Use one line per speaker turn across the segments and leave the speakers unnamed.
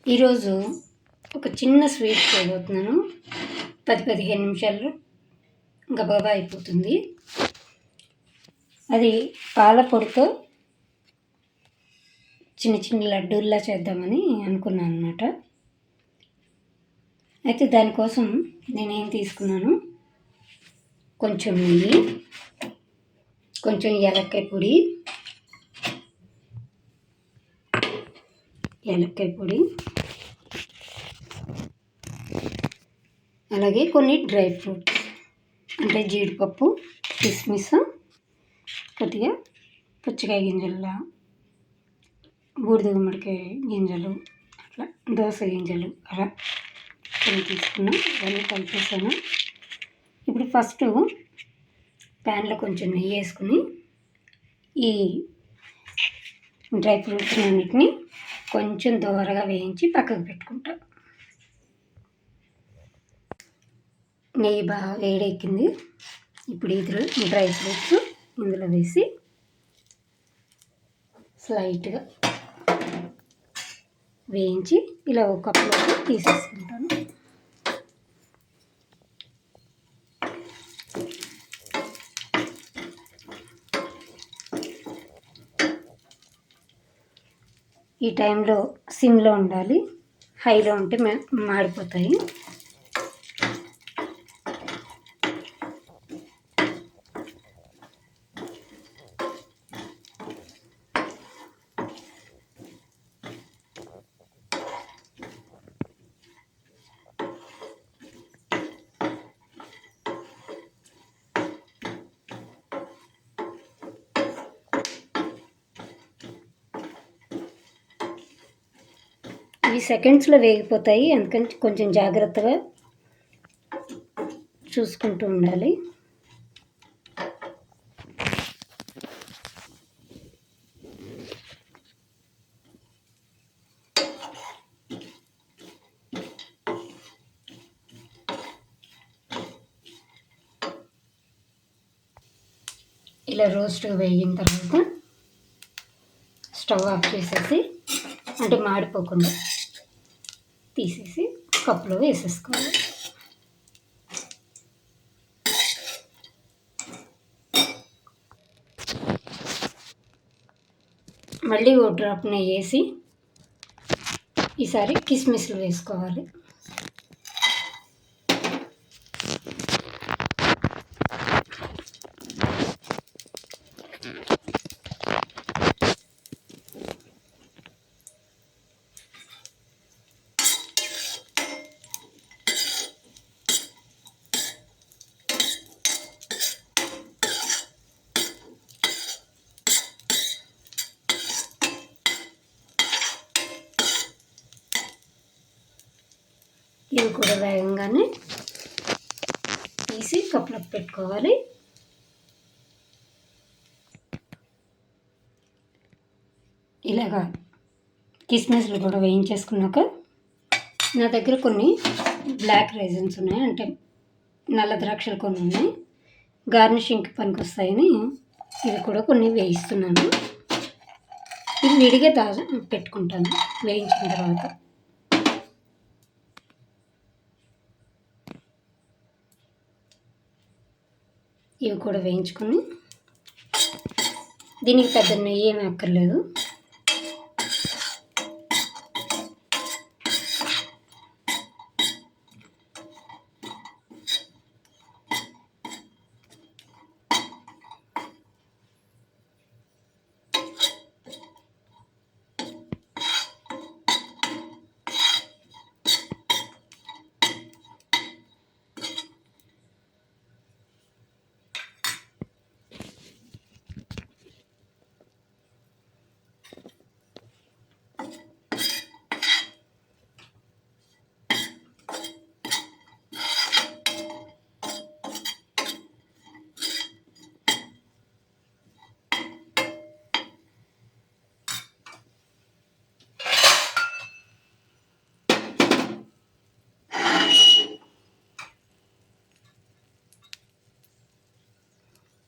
ఈరోజు ఒక చిన్న స్వీట్ చేయబోతున్నాను. 10-15 నిమిషాల్లో గబగబా అయిపోతుంది. అది పాల పొడితో చిన్న చిన్న లడ్డూల్లా చేద్దామని అనుకున్నాను అన్నమాట. అయితే దానికోసం నేనేం తీసుకున్నాను, కొంచెం నెయ్యి, కొంచెం యాలక్కాయ పొడి, అలాగే కొన్ని డ్రై ఫ్రూట్స్ అంటే జీడిపప్పు, కిస్మిస్, కొద్దిగా పుచ్చకాయ గింజల, బూడిద గుమ్మడికాయ గింజలు, అట్లా దోస గింజలు అలా కొన్ని తీసుకున్నాం. ఇవన్నీ కలిపేసాను. ఇప్పుడు ఫస్ట్ ప్యాన్లో కొంచెం నెయ్యి వేసుకుని ఈ డ్రై ఫ్రూట్స్ అన్నిటిని కొంచెం దోరగా వేయించి పక్కకు పెట్టుకుంటాం. నెయ్యి బాగా వేడెక్కింది. ఇప్పుడు ఈ డ్రై ఫ్రూట్స్ ఇందులో వేసి స్లైట్గా వేయించి ఇలా ఒక కప్లోకి తీసేసుకుంటాను. ఈ టైంలో సిమ్లో ఉండాలి, హైలో ఉంటే మాడిపోతాయి. ఇవి సెకండ్స్లో వేగిపోతాయి, అందుకని కొంచెం జాగ్రత్తగా చూసుకుంటూ ఉండాలి. ఇలా రోస్ట్ వేగిన తర్వాత స్టవ్ ఆఫ్ చేసేసి, అంటే మాడిపోకుండా తీసేసి కప్పులో వేసేసుకోవాలి. మళ్ళీ ఓ డ్రాప్ నెయ్యి వేసి ఈసారి కిస్మిస్లు వేసుకోవాలి. ఇవి కూడా వేగంగానే తీసి కప్పులోకి పెట్టుకోవాలి. ఇలాగా కిస్మిస్లు కూడా వేయించేసుకున్నాక నా దగ్గర కొన్ని బ్లాక్ రైజన్స్ ఉన్నాయి, అంటే నల్ల ద్రాక్షలు కొన్ని ఉన్నాయి, గార్నిషింగ్కి పనికి వస్తాయని ఇవి కూడా కొన్ని వేయిస్తున్నాను. ఇవి విడిగా పెట్టుకుంటాను వేయించిన తర్వాత. ఇవి కూడా వేయించుకొని, దీనికి పెద్ద నెయ్యి ఏమీ అక్కర్లేదు.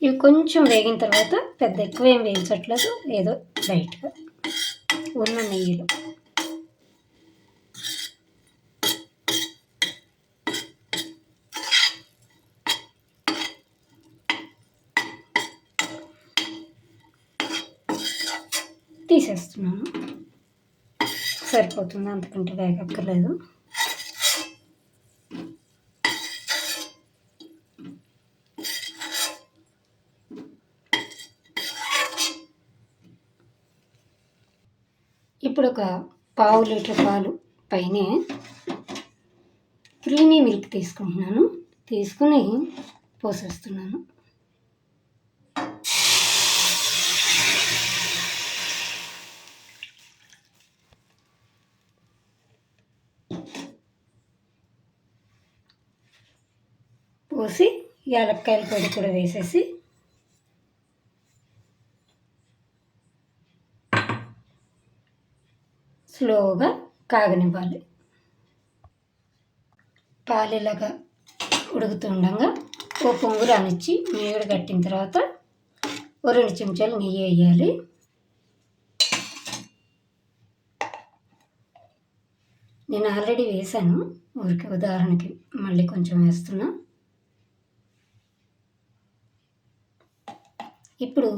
ఇవి కొంచెం వేగిన తర్వాత, పెద్ద ఎక్కువ ఏం వేయించట్లేదు, ఏదో లైట్గా ఉన్న నెయ్యిలో వేసేస్తున్నాను. సరిపోతుంది, అంతకంటే వేగక్కర్లేదు. ఇప్పుడు ఒక పావు లీటర్ పాలు పైనే క్రీమీ మిల్క్ తీసుకుంటున్నాను. తీసుకుని పోసేస్తున్నాను. పోసి యాలక్కాయల పొడి కూడా వేసేసి స్లోగా కాగనివ్వాలి. పాలు ఇలాగా ఉడుకుతుండగా ఓ పొంగు రానిచ్చి మీగడ కట్టిన తర్వాత ఓ 2 చెంచాలు నెయ్యి వేయాలి. నేను ఆల్రెడీ వేసాను, ఊరికి ఉదాహరణకి మళ్ళీ కొంచెం వేస్తున్నా. ఇప్పుడు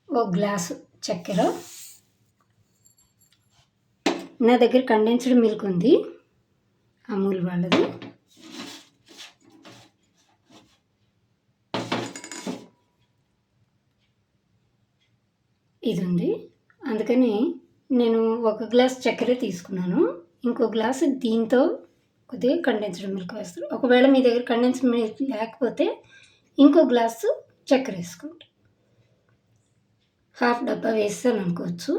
ఓ గ్లాసు చక్కెర, నా దగ్గర కండెన్స్డ్ మిల్క్ ఉంది, అమూల్ వాళ్ళది. ఇది ఉంది, అందుకని నేను ఒక గ్లాస్ చక్కెర తీసుకున్నాను. ఇంకో గ్లాసు దీంతో కొద్దిగా కండెన్స్డ్ మిల్క్ వేస్తాను. ఒకవేళ మీ దగ్గర కండెన్స్డ్ మిల్క్ లేకపోతే ఇంకో గ్లాసు చక్కెర వేసుకోండి. హాఫ్ డబ్బా వేస్తాను అనుకోవచ్చు.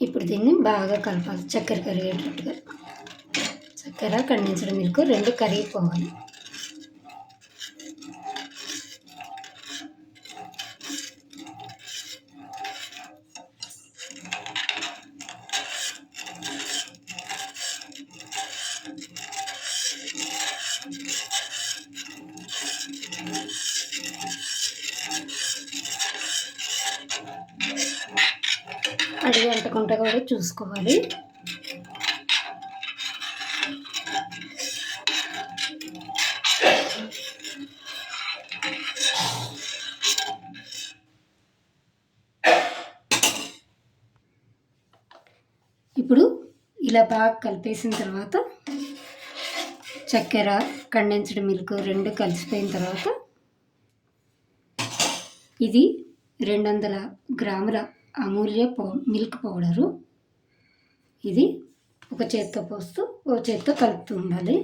ఇప్పుడు దీన్ని బాగా కలపాలి, చక్కెర కరిగేటట్టుగా. చక్కెర కండెన్స్డ్ మిల్క్ 2 కరిగిపోవాలి. అడిగి అంటకుండా కూడా చూసుకోవాలి. ఇప్పుడు ఇలా బాగా కలిపేసిన తర్వాత చక్కెర కండెన్స్డ్ మిల్క్ 2 కలిసిపోయిన తర్వాత ఇది 200 గ్రాముల అమూల్య మిల్క్ పౌడరు. ఇది ఒక చేత్తో పోస్తూ ఒక చేత్తో కలుపుతూ ఉండాలి.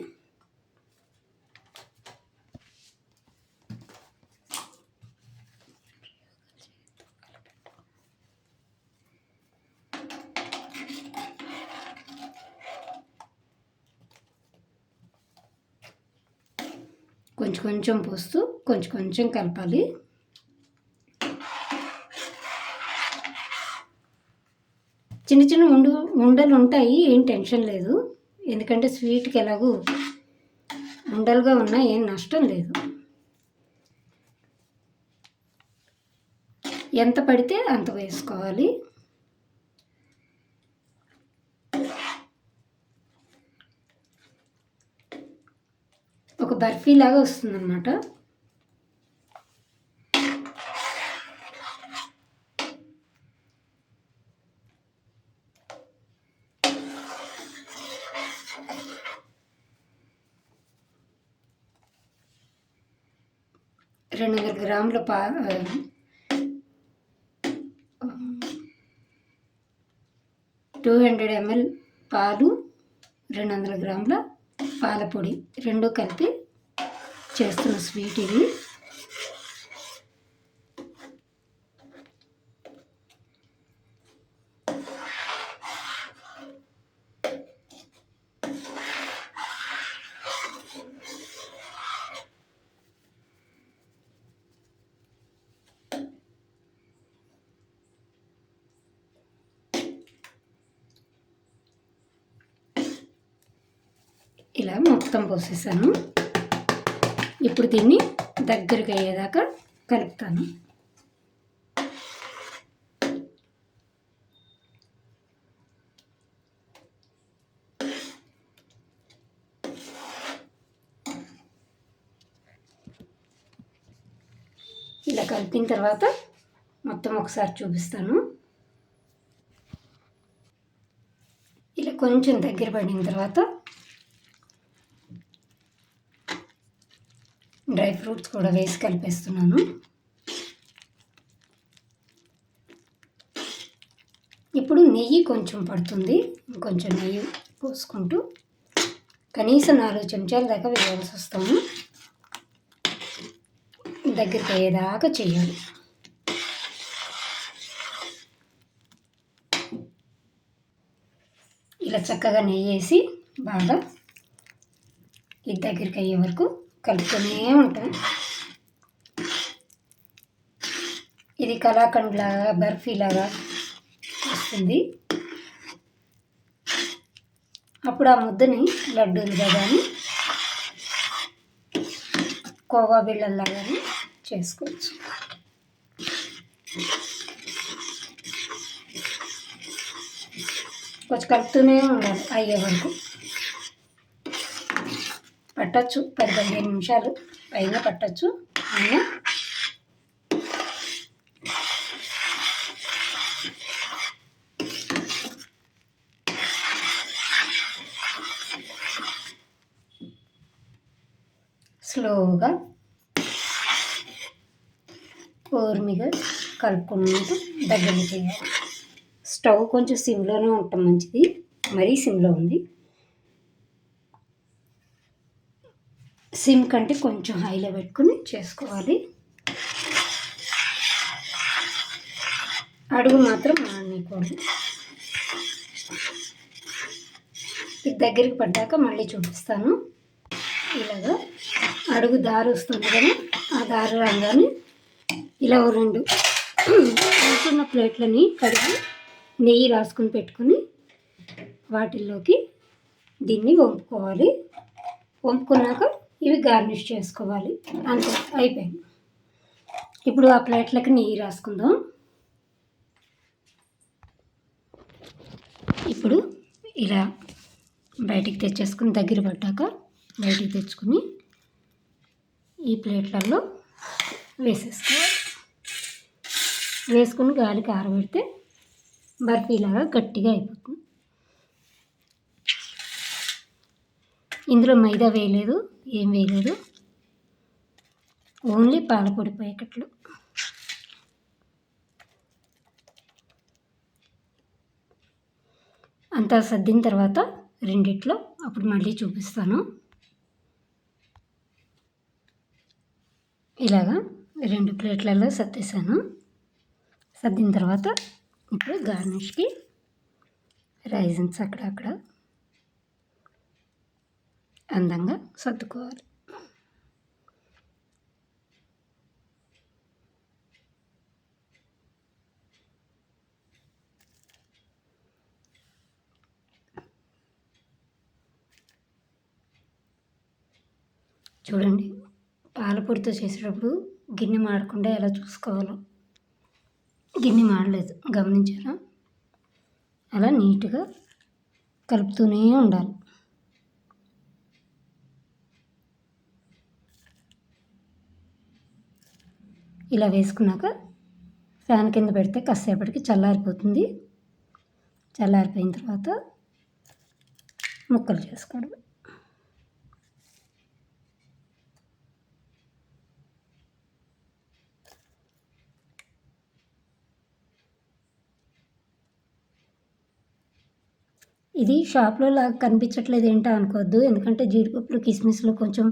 కొంచెం కొంచెం పోస్తూ కొంచెం కొంచెం కలపాలి. చిన్న చిన్న ఉండలు ఉంటాయి, ఏం టెన్షన్ లేదు. ఎందుకంటే స్వీట్కి ఎలాగూ ఉండలుగా ఉన్నా ఏం నష్టం లేదు. ఎంత పడితే అంత వేసుకోవాలి. ఒక బర్ఫీ లాగా వస్తుందన్నమాట. రెండు 200 గ్రాముల 200 ml పాలు, 200 గ్రాముల పాల పొడి 2 కలిపి చేస్తున్న స్వీట్ ఇది. ఇలా మొత్తం పోసేసాను. ఇప్పుడు దీన్ని దగ్గరికి అయ్యేదాకా కలుపుతాను. ఇలా కలిపిన తర్వాత మొత్తం ఒకసారి చూపిస్తాను. ఇలా కొంచెం దగ్గర పడిన తర్వాత డ్రై ఫ్రూట్స్ కూడా వేసి కలిపేస్తున్నాను. ఇప్పుడు నెయ్యి కొంచెం పడుతుంది. కొంచెం నెయ్యి పోసుకుంటూ కనీసం 4 చెంచాల దాకా వేయాల్సి వస్తాము. దగ్గరికి అయ్యేదాకా చేయాలి. ఇలా చక్కగా నెయ్యి వేసి బాగా ఇది దగ్గరికి అయ్యే వరకు కలుపుతూనే ఉంటాం. ఇది కలాకండ్ లాగా బర్ఫీ లాగా వస్తుంది. అప్పుడు ఆ ముద్దని లడ్డూలుగా కానీ కోవా బిళ్ళల్లా కానీ చేసుకోవచ్చు. కొంచెం కలుపుతూనే ఉండాలి అయ్యే వరకు. పట్టచ్చు 10-15 నిమిషాలు పైన పట్టచ్చు. అయినా స్లోగా ఓర్మిగా కలుపుకుంటూ దగ్గర చేయాలి. స్టవ్ కొంచెం సిమ్లోనే ఉండటం మంచిది. మరీ సిమ్లో ఉంది. సిమ్ కంటే కొంచెం హైలో పెట్టుకుని చేసుకోవాలి. అడుగు మాత్రం మాడనీయకూడదు. ఇది దగ్గరికి పడ్డాక మళ్ళీ చూపిస్తాను. ఇలాగా అడుగు దారి వస్తుంది కదా, ఆ దారి రంగాన్ని ఇలా 2 ఉన్న ప్లేట్లని కడిగి నెయ్యి రాసుకుని పెట్టుకుని వాటిల్లోకి దీన్ని వంపుకోవాలి. వంపుకున్నాక ఇవి గార్నిష్ చేసుకోవాలి. అంతే, అయిపోయింది. ఇప్పుడు ఆ ప్లేట్లకి నెయ్యి రాసుకుందాం. ఇప్పుడు ఇలా బయటికి తెచ్చేసుకుని దగ్గర పడ్డాక బయటికి తెచ్చుకుని ఈ ప్లేట్లలో వేసేసుకోవాలి. వేసుకుని గాలికి ఆరబెడితే బర్ఫీలాగా గట్టిగా అయిపోతుంది. ఇందులో మైదా వేయలేదు, ఏం వేయలేదు, ఓన్లీ పాలపొడి ప్యాకెట్లు. అంతా సర్దిన తర్వాత రెండిట్లో అప్పుడు మళ్ళీ చూపిస్తాను. ఇలాగా 2 ప్లేట్లలో సర్దేశాను. సర్దిన తర్వాత ఇప్పుడు గార్నిష్కి రైజిన్స్ అక్కడక్కడ అందంగా సర్దుకోవాలి. చూడండి, పాలపొడితో చేసేటప్పుడు గిన్నె మాడకుండా ఎలా చూసుకోవాలో. గిన్నె మాడలేదు, గమనించారా? అలా నీట్గా కలుపుతూనే ఉండాలి. ఇలా వేసుకున్నాక ఫ్యాన్ కింద పెడితే కాసేపటికి చల్లారిపోతుంది. చల్లారిపోయిన తర్వాత ముక్కలు చేసుకోవడం. ఇది షాప్లో లాగా కనిపించట్లేదు ఏంటో అనుకోవద్దు. ఎందుకంటే జీడిపప్పులు కిస్మిస్లో కొంచెం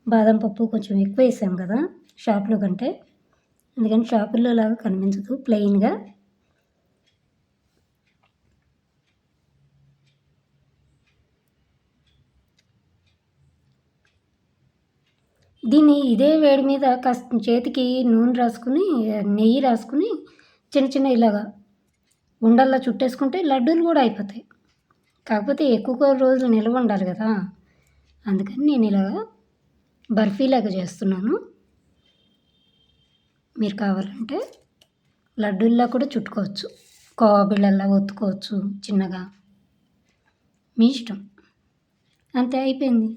బాదం పప్పు కొంచెం ఎక్కువ వేసాం కదా షాప్లో కంటే. అందుకని షాపుల్లో లాగా కనిపించదు, ప్లెయిన్గా. దీన్ని ఇదే వేడి మీద కాస్త చేతికి నూనె రాసుకుని నెయ్యి రాసుకుని చిన్న చిన్న ఇలాగా ఉండల్లా చుట్టేసుకుంటే లడ్డూలు కూడా అయిపోతాయి. కాకపోతే ఎక్కువ రోజులు నిల్వ ఉండాలి కదా, అందుకని నేను ఇలాగా బర్ఫీలాగా చేస్తున్నాను. మీరు కావాలంటే లడ్డూల్లా కూడా చుట్టుకోవచ్చు, కోవా బిళ్ళల్లా ఒత్తుకోవచ్చు చిన్నగా, మీ ఇష్టం. అంతే, అయిపోయింది.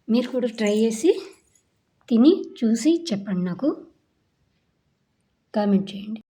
మీరు కూడా ట్రై చేసి తిని చూసి చెప్పండి, నాకు కామెంట్ చేయండి.